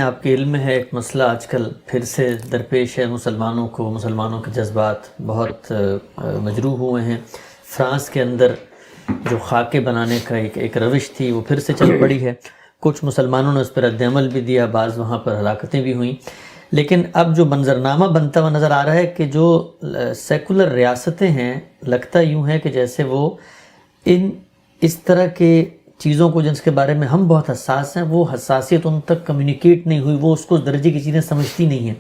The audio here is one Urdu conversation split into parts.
آپ کے علم میں ہے ایک مسئلہ آج کل پھر سے درپیش ہے مسلمانوں کے جذبات بہت مجروح ہوئے ہیں۔ فرانس کے اندر جو خاکے بنانے کا ایک روش تھی وہ پھر سے چل پڑی ہے۔ کچھ مسلمانوں نے اس پر رد عمل بھی دیا، بعض وہاں پر ہلاکتیں بھی ہوئیں، لیکن اب جو منظرنامہ بنتا ہوا نظر آ رہا ہے کہ جو سیکولر ریاستیں ہیں، لگتا یوں ہے کہ جیسے وہ اس طرح کے چیزوں کو جن کے بارے میں ہم بہت حساس ہیں، وہ حساسیت ان تک کمیونیکیٹ نہیں ہوئی، وہ اس کو اس درجے کی چیزیں سمجھتی نہیں ہیں۔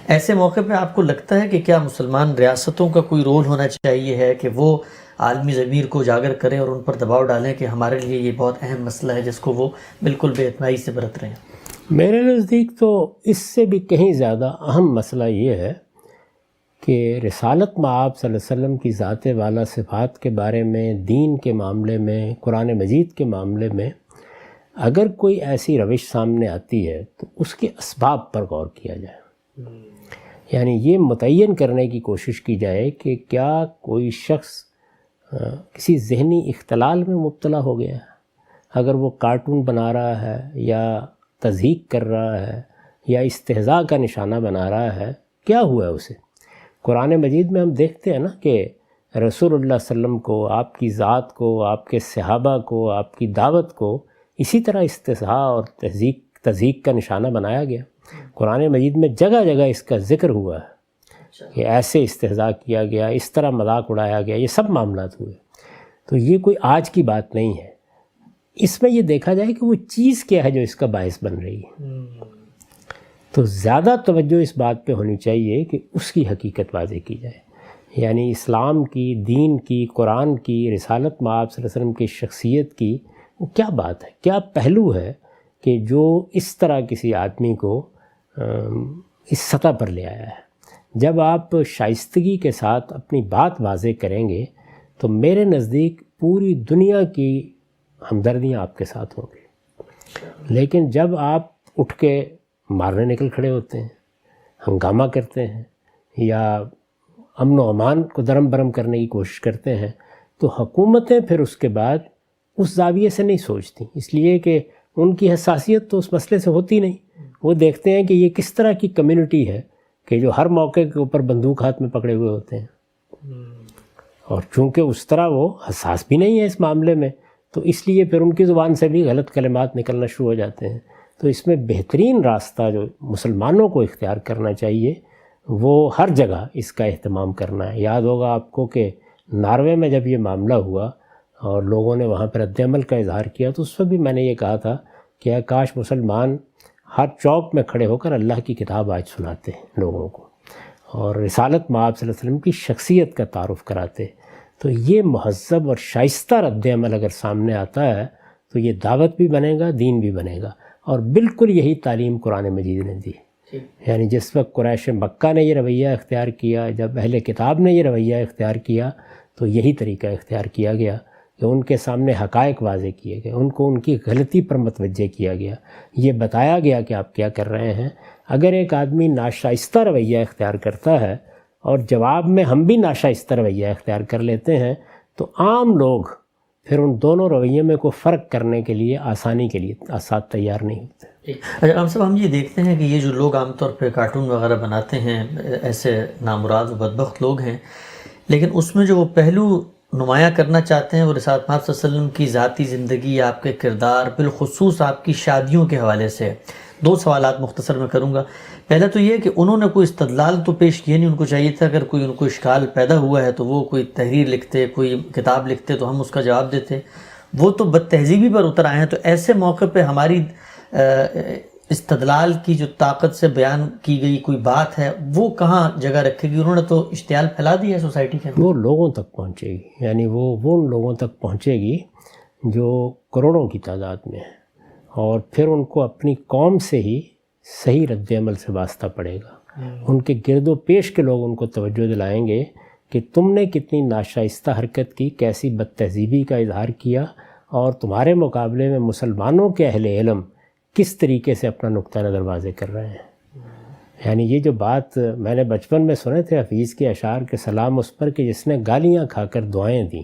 ایسے موقع پہ آپ کو لگتا ہے کہ کیا مسلمان ریاستوں کا کوئی رول ہونا چاہیے ہے کہ وہ عالمی ضمیر کو اجاگر کریں اور ان پر دباؤ ڈالیں کہ ہمارے لیے یہ بہت اہم مسئلہ ہے جس کو وہ بالکل بے اتنائی سے برت رہے ہیں؟ میرے نزدیک تو اس سے بھی کہیں زیادہ اہم مسئلہ یہ ہے کہ رسالت مآب صلی اللہ علیہ وسلم کی ذات والا صفات کے بارے میں، دین کے معاملے میں، قرآن مجید کے معاملے میں اگر کوئی ایسی روش سامنے آتی ہے تو اس کے اسباب پر غور کیا جائے۔ یعنی یہ متعین کرنے کی کوشش کی جائے کہ کیا کوئی شخص کسی ذہنی اختلال میں مبتلا ہو گیا ہے۔ اگر وہ کارٹون بنا رہا ہے یا تضحیک کر رہا ہے یا استہزاء کا نشانہ بنا رہا ہے، کیا ہوا ہے اسے؟ قرآن مجید میں ہم دیکھتے ہیں نا کہ رسول اللہ صلی اللہ علیہ وسلم کو، آپ کی ذات کو، آپ کے صحابہ کو، آپ کی دعوت کو اسی طرح استہزاء اور تضحیک کا نشانہ بنایا گیا۔ قرآن مجید میں جگہ جگہ اس کا ذکر ہوا ہے کہ ایسے استہزاء کیا گیا، اس طرح مذاق اڑایا گیا، یہ سب معاملات ہوئے۔ تو یہ کوئی آج کی بات نہیں ہے۔ اس میں یہ دیکھا جائے کہ وہ چیز کیا ہے جو اس کا باعث بن رہی ہے۔ تو زیادہ توجہ اس بات پہ ہونی چاہیے کہ اس کی حقیقت واضح کی جائے، یعنی اسلام کی، دین کی، قرآن کی، رسالت مآب صلی اللہ علیہ وسلم کی شخصیت کی وہ کیا بات ہے، کیا پہلو ہے کہ جو اس طرح کسی آدمی کو اس سطح پر لے آیا ہے۔ جب آپ شائستگی کے ساتھ اپنی بات واضح کریں گے تو میرے نزدیک پوری دنیا کی ہمدردیاں آپ کے ساتھ ہوں گی۔ لیکن جب آپ اٹھ کے مارنے نکل کھڑے ہوتے ہیں، ہنگامہ کرتے ہیں یا امن و امان کو درم برم کرنے کی کوشش کرتے ہیں تو حکومتیں پھر اس کے بعد اس زاویے سے نہیں سوچتی، اس لیے کہ ان کی حساسیت تو اس مسئلے سے ہوتی نہیں۔ وہ دیکھتے ہیں کہ یہ کس طرح کی کمیونٹی ہے کہ جو ہر موقع کے اوپر بندوق ہاتھ میں پکڑے ہوئے ہوتے ہیں، اور چونکہ اس طرح وہ حساس بھی نہیں ہے اس معاملے میں، تو اس لیے پھر ان کی زبان سے بھی غلط کلمات نکلنا شروع ہو جاتے ہیں۔ تو اس میں بہترین راستہ جو مسلمانوں کو اختیار کرنا چاہیے وہ ہر جگہ اس کا اہتمام کرنا ہے۔ یاد ہوگا آپ کو کہ ناروے میں جب یہ معاملہ ہوا اور لوگوں نے وہاں پر رد عمل کا اظہار کیا تو اس وقت بھی میں نے یہ کہا تھا کہ کاش مسلمان ہر چوک میں کھڑے ہو کر اللہ کی کتاب آج سناتے ہیں لوگوں کو، اور رسالت مآب صلی اللہ علیہ وسلم کی شخصیت کا تعارف کراتے۔ تو یہ مہذب اور شائستہ رد عمل اگر سامنے آتا ہے تو یہ دعوت بھی بنے گا، دین بھی بنے گا، اور بالکل یہی تعلیم قرآن مجید نے دی۔ یعنی جس وقت قریش مکہ نے یہ رویہ اختیار کیا، جب اہل کتاب نے یہ رویہ اختیار کیا تو یہی طریقہ اختیار کیا گیا کہ ان کے سامنے حقائق واضح کیے گئے، ان کو ان کی غلطی پر متوجہ کیا گیا، یہ بتایا گیا کہ آپ کیا کر رہے ہیں۔ اگر ایک آدمی ناشائستہ رویہ اختیار کرتا ہے اور جواب میں ہم بھی ناشائستہ رویہ اختیار کر لیتے ہیں تو عام لوگ پھر ان دونوں رویے میں کو فرق کرنے کے لیے، آسانی کے لیے ساتھ تیار نہیں ہوتے۔ اچھا ہم صاحب، ہم یہ دیکھتے ہیں کہ یہ جو لوگ عام طور پہ کارٹون وغیرہ بناتے ہیں، ایسے نامراد و بدبخت لوگ ہیں، لیکن اس میں جو وہ پہلو نمایاں کرنا چاہتے ہیں وہ رسالت مآب صلی اللہ علیہ وسلم کی ذاتی زندگی، آپ کے کردار، بالخصوص آپ کی شادیوں کے حوالے سے۔ دو سوالات مختصر میں کروں گا۔ پہلا تو یہ کہ انہوں نے کوئی استدلال تو پیش کیے نہیں، ان کو چاہیے تھا اگر کوئی ان کو اشکال پیدا ہوا ہے تو وہ کوئی تحریر لکھتے، کوئی کتاب لکھتے تو ہم اس کا جواب دیتے۔ وہ تو بد تہذیبی پر اتر آئے ہیں، تو ایسے موقع پہ ہماری استدلال کی جو طاقت سے بیان کی گئی کوئی بات ہے وہ کہاں جگہ رکھے گی؟ انہوں نے تو اشتعال پھیلا دی ہے سوسائٹی کے اندر۔ وہ لوگوں تک پہنچے گی، یعنی وہ ان لوگوں تک پہنچے گی جو کروڑوں کی تعداد میں ہیں، اور پھر ان کو اپنی قوم سے ہی صحیح رد عمل سے واسطہ پڑے گا۔ ان کے گرد و پیش کے لوگ ان کو توجہ دلائیں گے کہ تم نے کتنی ناشائستہ حرکت کی، کیسی بد تہذیبی کا اظہار کیا، اور تمہارے مقابلے میں مسلمانوں کے اہل علم کس طریقے سے اپنا نقطہ نظر واضح کر رہے ہیں۔ یعنی یہ جو بات میں نے بچپن میں سنے تھے حفیظ کے اشعار کے سلام اس پر کہ جس نے گالیاں کھا کر دعائیں دیں،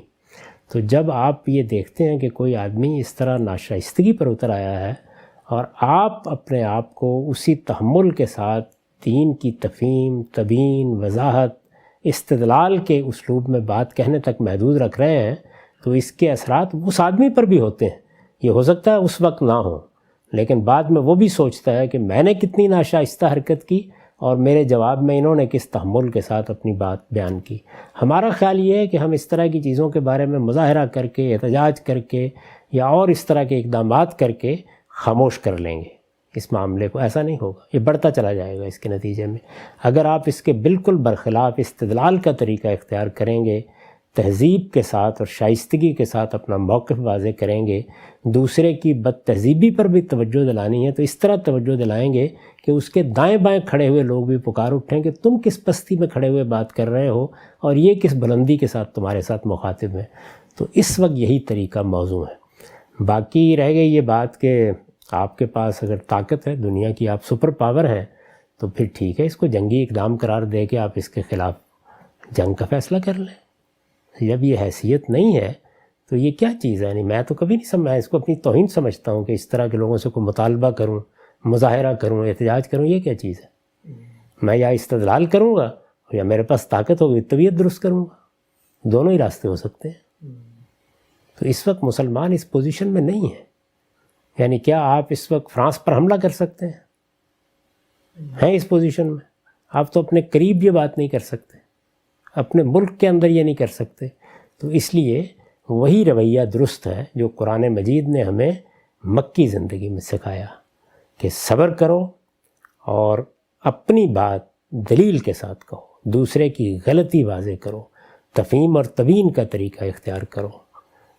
تو جب آپ یہ دیکھتے ہیں کہ کوئی آدمی اس طرح ناشائستگی پر اتر آیا ہے اور آپ اپنے آپ کو اسی تحمل کے ساتھ دین کی تفہیم، تبیین، وضاحت، استدلال کے اسلوب میں بات کہنے تک محدود رکھ رہے ہیں، تو اس کے اثرات اس آدمی پر بھی ہوتے ہیں. یہ ہو سکتا ہے اس وقت نہ ہو، لیکن بعد میں وہ بھی سوچتا ہے کہ میں نے کتنی ناشائستہ حرکت کی اور میرے جواب میں انہوں نے کس تحمل کے ساتھ اپنی بات بیان کی. ہمارا خیال یہ ہے کہ ہم اس طرح کی چیزوں کے بارے میں مظاہرہ کر کے، احتجاج کر کے یا اور اس طرح کے اقدامات کر کے خاموش کر لیں گے اس معاملے کو. ایسا نہیں ہوگا، یہ بڑھتا چلا جائے گا اس کے نتیجے میں. اگر آپ اس کے بالکل برخلاف استدلال کا طریقہ اختیار کریں گے، تہذیب کے ساتھ اور شائستگی کے ساتھ اپنا موقف واضح کریں گے، دوسرے کی بد تہذیبی پر بھی توجہ دلانی ہے تو اس طرح توجہ دلائیں گے کہ اس کے دائیں بائیں کھڑے ہوئے لوگ بھی پکار اٹھیں کہ تم کس پستی میں کھڑے ہوئے بات کر رہے ہو اور یہ کس بلندی کے ساتھ تمہارے ساتھ مخاطب ہیں. تو اس وقت یہی طریقہ موضوع ہے. باقی رہ گئی یہ بات کہ آپ کے پاس اگر طاقت ہے دنیا کی، آپ سپر پاور ہیں، تو پھر ٹھیک ہے، اس کو جنگی اقدام قرار دے کے آپ اس کے خلاف جنگ کا فیصلہ کر لیں. جب یہ حیثیت نہیں ہے تو یہ کیا چیز ہے؟ یعنی میں تو کبھی نہیں میں اس کو اپنی توہین سمجھتا ہوں کہ اس طرح کے لوگوں سے کوئی مطالبہ کروں، مظاہرہ کروں، احتجاج کروں. یہ کیا چیز ہے؟ میں یا استدلال کروں گا یا میرے پاس طاقت ہوگی طبیعت درست کروں گا. دونوں ہی راستے ہو سکتے ہیں. تو اس وقت مسلمان اس پوزیشن میں نہیں ہے. یعنی کیا آپ اس وقت فرانس پر حملہ کر سکتے ہیں اس پوزیشن میں؟ آپ تو اپنے قریب یہ بات نہیں کر سکتے، اپنے ملک کے اندر یہ نہیں کر سکتے. تو اس لیے وہی رویہ درست ہے جو قرآن مجید نے ہمیں مکی زندگی میں سکھایا کہ صبر کرو اور اپنی بات دلیل کے ساتھ کہو، دوسرے کی غلطی واضح کرو، تفہیم اور تبیین کا طریقہ اختیار کرو.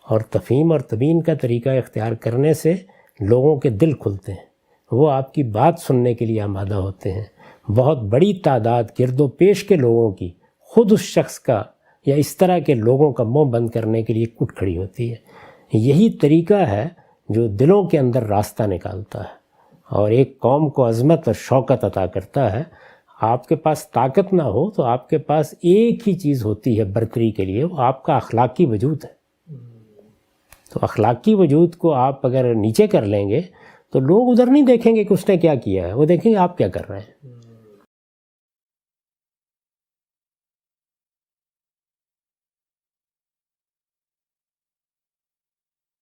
اور تفہیم اور تبیین کا طریقہ اختیار کرنے سے لوگوں کے دل کھلتے ہیں، وہ آپ کی بات سننے کے لیے آمادہ ہوتے ہیں. بہت بڑی تعداد گرد و پیش کے لوگوں کی خود اس شخص کا یا اس طرح کے لوگوں کا منہ بند کرنے کے لیے اٹھ کھڑی ہوتی ہے. یہی طریقہ ہے جو دلوں کے اندر راستہ نکالتا ہے اور ایک قوم کو عظمت اور شوکت عطا کرتا ہے. آپ کے پاس طاقت نہ ہو تو آپ کے پاس ایک ہی چیز ہوتی ہے برتری کے لیے، وہ آپ کا اخلاقی وجود ہے. تو اخلاقی وجود کو آپ اگر نیچے کر لیں گے تو لوگ ادھر نہیں دیکھیں گے کہ اس نے کیا کیا ہے، وہ دیکھیں گے آپ کیا کر رہے ہیں.